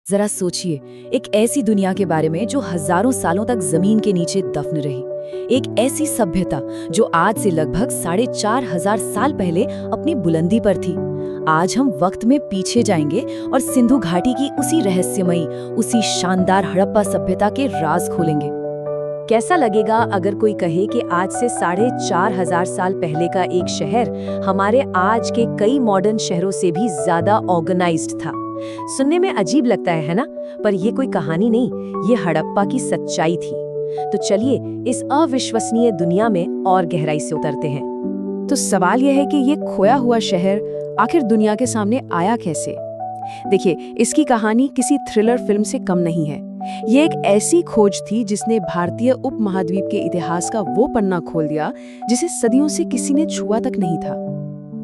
जरा सोचिए, एक ऐसी दुनिया के बारे में जो हजारों सालों तक जमीन के नीचे दफन रही। एक ऐसी सभ्यता जो आज से लगभग 4,500 साल पहले अपनी बुलंदी पर थी। आज हम वक्त में पीछे जाएंगे और सिंधु घाटी की उसी रहस्यमयी, उसी शानदार हड़प्पा सभ्यता के राज खोलेंगे। कैसा लगेगा अगर कोई कहे कि आज से 4,500 साल पहले का एक शहर हमारे आज के कई मॉडर्न शहरों से भी ज्यादा ऑर्गेनाइज्ड था। सुनने में अजीब लगता है ना? पर यह कोई कहानी नहीं, ये हड़प्पा की सच्चाई थी। तो चलिए इस अविश्वसनीय दुनिया में और गहराई से उतरते हैं। तो सवाल यह है कि ये खोया हुआ शहर आखिर दुनिया के सामने आया कैसे? देखिए, इसकी कहानी किसी थ्रिलर फिल्म से कम नहीं है। ये एक ऐसी खोज थी जिसने भारतीय उपमहाद्वीप के इतिहास का वो पन्ना खोल दिया जिसे सदियों से किसी ने छुआ तक नहीं था।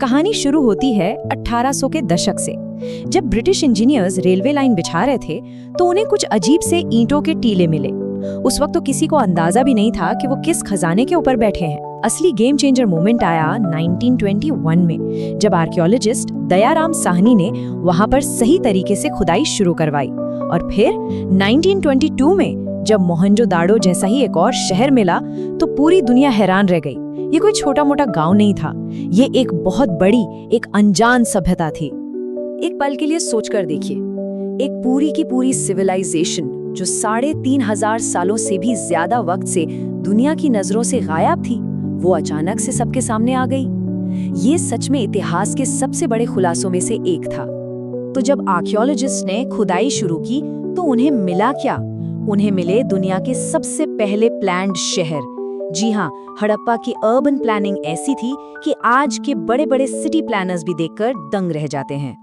कहानी शुरू होती है 1800 के दशक से, जब ब्रिटिश इंजीनियर्स रेलवे लाइन बिछा रहे थे तो उन्हें कुछ अजीब से ईंटों के टीले मिले। उस वक्त तो किसी को अंदाजा भी नहीं था कि वो किस खजाने के ऊपर बैठे हैं। असली गेम चेंजर मोमेंट आया 1921 में, जब आर्कियोलॉजिस्ट दयाराम साहनी ने वहां पर सही तरीके से खुदाई शुरू करवाई। और फिर 1922 में जब मोहनजोदाड़ो जैसा ही एक और शहर मिला तो पूरी दुनिया हैरान रह गई। ये कोई छोटा मोटा गांव नहीं था, ये एक बहुत बड़ी, एक अनजान सभ्यता थी। एक पल के लिए सोचकर देखिए, एक पूरी की पूरी सिविलाइजेशन जो 3,500 सालों से भी ज्यादा वक्त से दुनिया की नजरों से गायब थी, वो अचानक से सबके सामने आ गई। ये सच में इतिहास के सबसे बड़े खुलासों में से एक था। तो जब आर्कियोलॉजिस्ट ने खुदाई शुरू की तो उन्हें मिला क्या? उन्हें मिले दुनिया के सबसे पहले प्लान्ड शहर। जी हाँ, हड़प्पा की अर्बन प्लानिंग ऐसी थी कि आज के बड़े बड़े सिटी प्लानर्स भी देखकर दंग रह जाते हैं।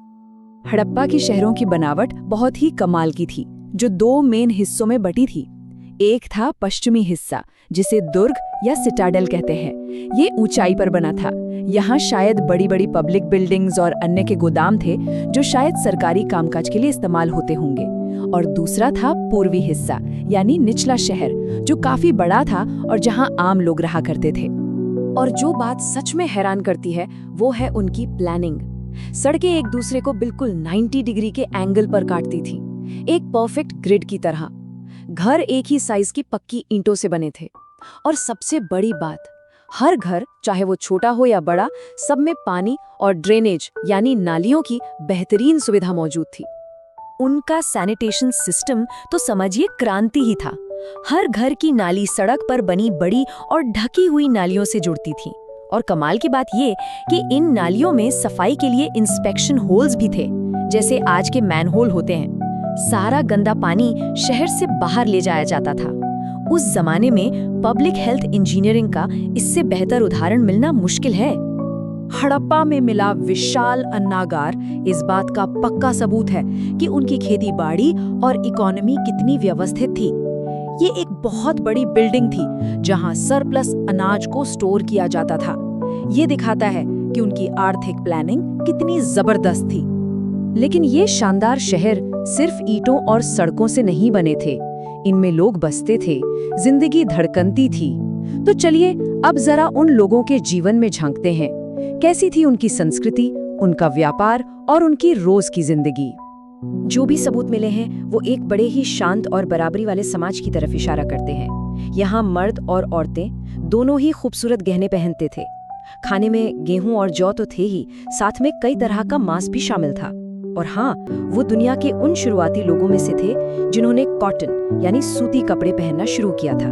हड़प्पा की शहरों की बनावट बहुत ही कमाल की थी, जो 2 मेन हिस्सों में बटी थी। एक था पश्चिमी हिस्सा, जिसे दुर्ग या सिटाडेल कहते हैं। ये ऊंचाई पर बना था। यहाँ शायद बड़ी बड़ी पब्लिक बिल्डिंग्स और अन्य के गोदाम थे जो शायद सरकारी कामकाज के लिए इस्तेमाल होते होंगे। और दूसरा था पूर्वी हिस्सा, यानी निचला शहर, जो काफी बड़ा था और जहाँ आम लोग रहा करते थे। और जो बात सच में हैरान करती है वो है उनकी प्लानिंग। सड़कें एक दूसरे को बिल्कुल 90 डिग्री के एंगल पर काटती थी, एक परफेक्ट ग्रिड की तरह। घर एक ही साइज की पक्की ईंटों से बने थे। और सबसे बड़ी बात, हर घर, चाहे वो छोटा हो या बड़ा, सब में पानी और ड्रेनेज यानी नालियों की बेहतरीन सुविधा मौजूद थी। उनका सैनिटेशन सिस्टम तो समझिए क्रांति ही था। हर घर की नाली सड़क पर बनी बड़ी और ढकी हुई नालियों से जुड़ती थी। और कमाल की बात ये कि इन नालियों में सफाई के लिए इंस्पेक्शन होल्स भी थे, जैसे आज के मैनहोल होते हैं। सारा गंदा पानी शहर से बाहर ले जाया जाता था। उस जमाने में पब्लिक हेल्थ इंजीनियरिंग का इससे बेहतर उदाहरण मिलना मुश्किल है। हड़प्पा में मिला विशाल अन्नागार इस बात का पक्का सबूत है कि उनकी खेती बाड़ी और इकोनॉमी कितनी व्यवस्थित थी। ये एक बहुत बड़ी बिल्डिंग थी जहां सरप्लस अनाज को स्टोर किया जाता था। ये दिखाता है कि उनकी आर्थिक प्लानिंग कितनी जबरदस्त थी। लेकिन ये शानदार शहर सिर्फ ईंटों और सड़कों से नहीं बने थे। इनमें लोग बसते थे, जिंदगी धड़कनती थी। तो चलिए अब जरा उन लोगों के जीवन में झांकते हैं। कैसी थी उनकी संस्कृति, उनका व्यापार और उनकी रोज की जिंदगी। जो भी सबूत मिले हैं वो एक बड़े ही शांत और बराबरी वाले समाज की तरफ इशारा करते हैं। यहाँ मर्द और औरतें दोनों ही खूबसूरत गहने पहनते थे। खाने में गेहूं और जौ तो थे ही, साथ में कई तरह का मांस भी शामिल था। और हाँ, वो दुनिया के उन शुरुआती लोगों में से थे जिन्होंने कॉटन यानी सूती कपड़े पहनना शुरू किया था।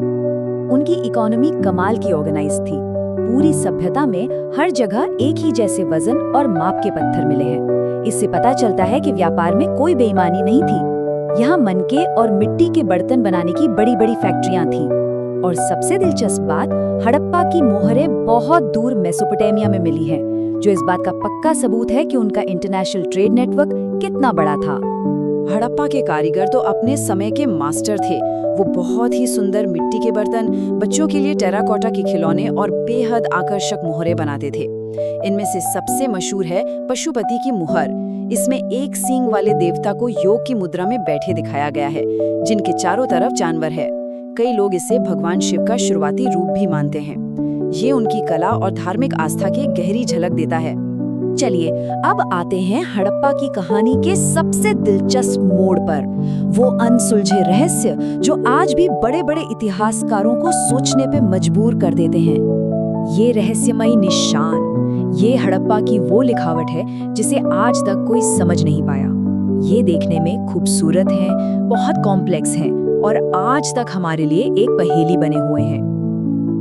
उनकी इकोनॉमी कमाल की ऑर्गेनाइज थी। पूरी सभ्यता में हर जगह एक ही जैसे वजन और माप के पत्थर मिले हैं। इससे पता चलता है कि व्यापार में कोई बेईमानी नहीं थी। यहाँ मनके और मिट्टी के बर्तन बनाने की बड़ी बड़ी फैक्ट्रियां थीं। और सबसे दिलचस्प बात, हड़प्पा की मोहरें बहुत दूर मेसोपोटामिया में मिली है, जो इस बात का पक्का सबूत है कि उनका इंटरनेशनल ट्रेड नेटवर्क कितना बड़ा था। हड़प्पा के कारीगर तो अपने समय के मास्टर थे। वो बहुत ही सुंदर मिट्टी के बर्तन, बच्चों के लिए टेराकोटा के खिलौने और बेहद आकर्षक मोहरें बनाते थे। इनमें से सबसे मशहूर है पशुपति की मुहर। इसमें एक सींग वाले देवता को योग की मुद्रा में बैठे दिखाया गया है, जिनके चारों तरफ जानवर है। कई लोग इसे भगवान शिव का शुरुआती रूप भी मानते हैं। ये उनकी कला और धार्मिक आस्था की गहरी झलक देता है। चलिए अब आते हैं हड़प्पा की कहानी के सबसे दिलचस्प मोड़ पर, वो अनसुलझे रहस्य जो आज भी बड़े बड़े इतिहासकारों को सोचने पे मजबूर कर देते हैं। ये रहस्यमयी निशान, ये हड़प्पा की वो लिखावट है जिसे आज तक कोई समझ नहीं पाया। ये देखने में खूबसूरत है, बहुत कॉम्प्लेक्स है और आज तक हमारे लिए एक पहेली बने हुए हैं।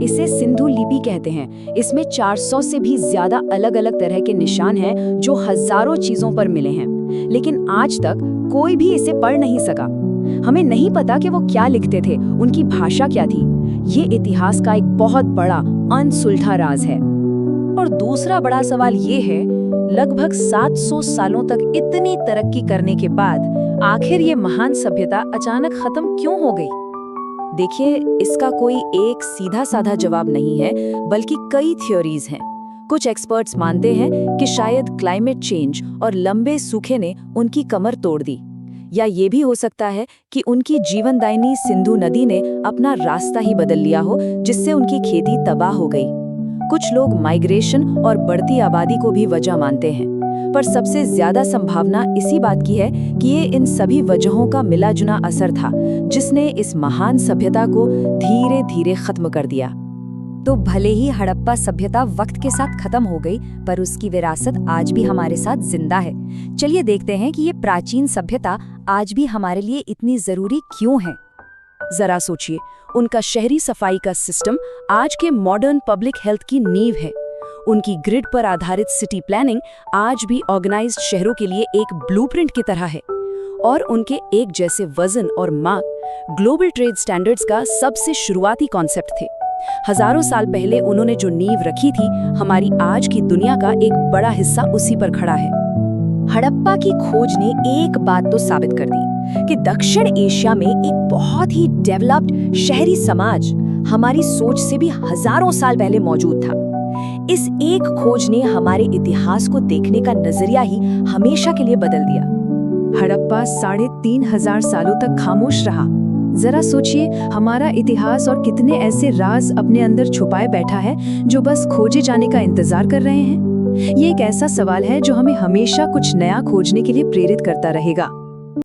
इसे सिंधु लिपि कहते हैं। इसमें 400 से भी ज्यादा अलग अलग तरह के निशान हैं जो हजारों चीजों पर मिले हैं, लेकिन आज तक कोई भी इसे पढ़ नहीं सका। हमें नहीं पता कि वो क्या लिखते थे, उनकी भाषा क्या थी। ये इतिहास का एक बहुत बड़ा अनसुलझा राज है। और दूसरा बड़ा सवाल ये है, लगभग 700 सालों तक इतनी तरक्की करने के बाद आखिर ये महान सभ्यता अचानक खत्म क्यों हो गई? देखिए, इसका कोई एक सीधा साधा जवाब नहीं है, बल्कि कई थ्योरीज हैं। कुछ एक्सपर्ट्स मानते हैं कि शायद क्लाइमेट चेंज और लंबे सूखे ने उनकी कमर तोड़ दी, या ये भी हो सकता है कि उनकी जीवनदायिनी सिंधु नदी ने अपना रास्ता ही बदल लिया हो, जिससे उनकी खेती तबाह हो गई। कुछ लोग माइग्रेशन और बढ़ती आबादी को भी वजह मानते हैं, पर सबसे ज्यादा संभावना इसी बात की है कि ये इन सभी वजहों का मिला-जुला असर था, जिसने इस महान सभ्यता को धीरे धीरे खत्म कर दिया। तो भले ही हड़प्पा सभ्यता वक्त के साथ खत्म हो गई, पर उसकी विरासत आज भी हमारे साथ जिंदा है। चलिए देखते हैं कि ये प्राचीन सभ्यता आज भी हमारे लिए इतनी जरूरी क्यों है। जरा सोचिए, उनका शहरी सफाई का सिस्टम आज के मॉडर्न पब्लिक हेल्थ की नींव है। उनकी ग्रिड पर आधारित सिटी प्लानिंग आज भी ऑर्गेनाइज्ड शहरों के लिए एक ब्लूप्रिंट की तरह है। और उनके एक जैसे वजन और माप ग्लोबल ट्रेड स्टैंडर्ड्स का सबसे शुरुआती कॉन्सेप्ट थे। हजारों साल पहले उन्होंने जो नींव रखी थी, हमारी आज की दुनिया का एक बड़ा हिस्सा उसी पर खड़ा है। हड़प्पा की खोज ने एक बात तो साबित कर दी कि दक्षिण एशिया में एक बहुत ही डेवलप्ड शहरी समाज हमारी सोच से भी हजारों साल पहले मौजूद था। इस एक खोज ने हमारे इतिहास को देखने का नजरिया ही हमेशा के लिए बदल दिया। हड़प्पा 3500 सालों तक खामोश रहा। जरा सोचिए, हमारा इतिहास और कितने ऐसे राज अपने अंदर छुपाए बैठा है जो बस खोजे जाने का इंतजार कर रहे हैं। ये एक ऐसा सवाल है जो हमें हमेशा कुछ नया खोजने के लिए प्रेरित करता रहेगा।